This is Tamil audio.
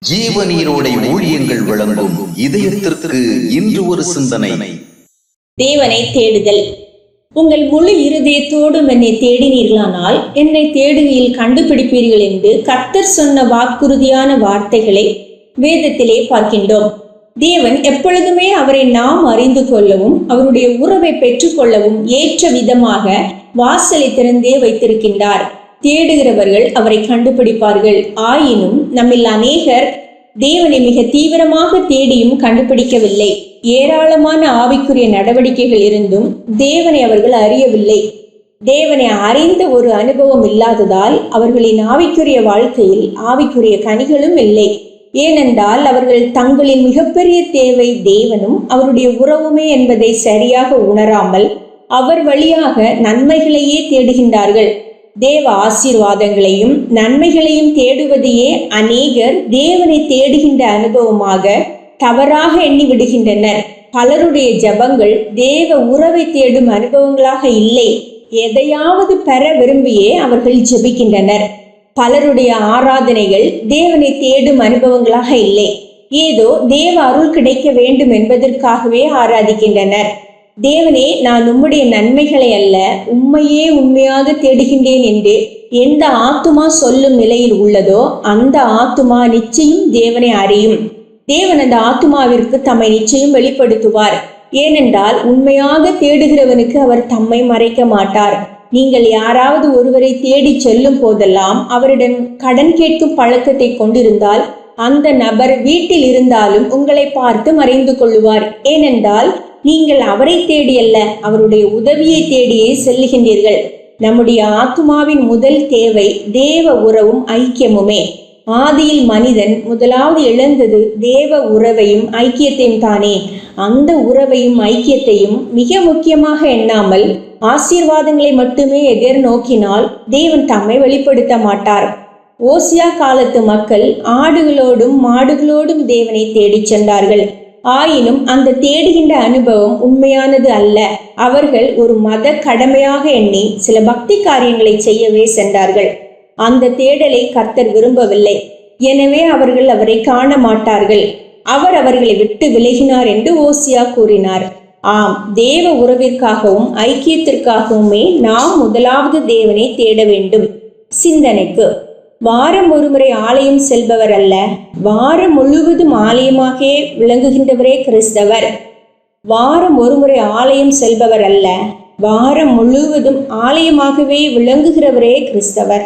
ஜீவநீரோடை ஊழியங்கள் வழங்கும் இதயத்திற்கு இன்று ஒரு சிந்தனை. தேவனை தேடுதல். உங்கள் முழு இருதயத்தோடும் என்னை தேடினீர்களானால் என்னை தேடுகையில் கண்டுபிடிப்பீர்கள் என்று கர்த்தர் சொன்ன வாக்குறுதியான வார்த்தைகளை வேதத்திலே பார்க்கின்றோம். தேவன் எப்பொழுதுமே அவரை நாம் அறிந்து கொள்ளவும் அவருடைய உறவை பெற்றுக்கொள்ளவும் ஏற்ற விதமாக வாசலை திறந்தே வைத்திருக்கின்றார். தேடுகிறவர்கள் அவரை கண்டுபிடிப்பார்கள். ஆயினும் நம்மில் அநேகர் தேவனை மிக தீவிரமாக தேடியும் கண்டுபிடிக்கவில்லை. ஏராளமான ஆவிக்குரிய நடவடிக்கைகள் இருந்தும் தேவனை அவர்கள் அறியவில்லை. தேவனை அறிந்த ஒரு அனுபவம் இல்லாததால் அவர்களின் ஆவிக்குரிய வாழ்க்கையில் ஆவிக்குரிய கனிகளும் இல்லை. ஏனென்றால் அவர்கள் தங்களின் மிகப்பெரிய தேவை தேவனும் அவருடைய உறவுமே என்பதை சரியாக உணராமல் அவர் வழியாக நன்மைகளையே தேடுகின்றார்கள். தேவ ஆசீர்வாதங்களையும் நன்மைகளையும் தேடுவதையே அநேகர் தேவனை தேடுகின்ற அனுபவமாக தவறாக எண்ணி விடுகின்றனர். பலருடைய ஜபங்கள் தேவ உறவை தேடும் அனுபவங்களாக இல்லை, எதையாவது பெற விரும்பியே அவர்கள் ஜெபிக்கின்றனர். பலருடைய ஆராதனைகள் தேவனை தேடும் அனுபவங்களாக இல்லை, ஏதோ தேவ அருள் கிடைக்க வேண்டும் என்பதற்காகவே ஆராதிக்கின்றனர். தேவனே, நான் உம்முடைய நன்மைகளை அல்ல உம்மையே உண்மையாக தேடுகின்றேன் என்று எந்த ஆத்துமா சொல்லும் நிலையில் உள்ளதோ அந்த ஆத்துமா நிச்சயம் தேவனை அறியும். தேவன் அந்த ஆத்துமாவிற்கு தம்மை நிச்சயம் வெளிப்படுத்துவார். ஏனென்றால் உண்மையாக தேடுகிறவனுக்கு அவர் தம்மை மறைக்க மாட்டார். நீங்கள் யாராவது ஒருவரை தேடி செல்லும் போதெல்லாம் அவரிடம் கடன் கேட்கும் பழக்கத்தை கொண்டிருந்தால் அந்த நபர் வீட்டில் இருந்தாலும் உங்களை பார்த்து மறைந்து கொள்ளுவார். ஏனென்றால் நீங்கள் அவரை தேடியல்ல அவருடைய உதவியை தேடியே செல்லுகின்றீர்கள். நம்முடைய ஆத்துமாவின் முதல் தேவை தேவ உறவும் ஐக்கியமுமே. ஆதியில் மனிதன் முதலாவது இழந்தது தேவ உறவையும் ஐக்கியத்தையும் தானே. அந்த உறவையும் ஐக்கியத்தையும் மிக முக்கியமாக எண்ணாமல் ஆசீர்வாதங்களை மட்டுமே எதிர்நோக்கினால் தேவன் தம்மை வெளிப்படுத்த மாட்டார். ஓசியா காலத்து மக்கள் ஆடுகளோடும் மாடுகளோடும் தேவனை தேடிச் சென்றார்கள். ஆயினும் அந்த தேடுகின்ற அனுபவம் உண்மையானது அல்ல. அவர்கள் ஒரு மத கடமையாக எண்ணி சில பக்தி காரியங்களை செய்யவே சென்றார்கள். அந்த தேடலை கர்த்தர் விரும்பவில்லை. எனவே அவர்கள் அவரை காண மாட்டார்கள். அவர் அவர்களை விட்டு விலகினார் என்று ஓசியா கூறினார். ஆம், தேவ உறவிற்காகவும் ஐக்கியத்திற்காகவுமே நாம் முதலாவது தேவனை தேட வேண்டும். சிந்தனைக்கு, வாரம் ஒருமுறை ஆலயம் செல்பவர் அல்ல, வாரம் முழுவதும் ஆலயமாக விளங்குகின்றவரே கிறிஸ்தவர். வாரம் ஒருமுறை ஆலயம் செல்பவர் அல்ல, வாரம் முழுவதும் ஆலயமாகவே விளங்குகிறவரே கிறிஸ்தவர்.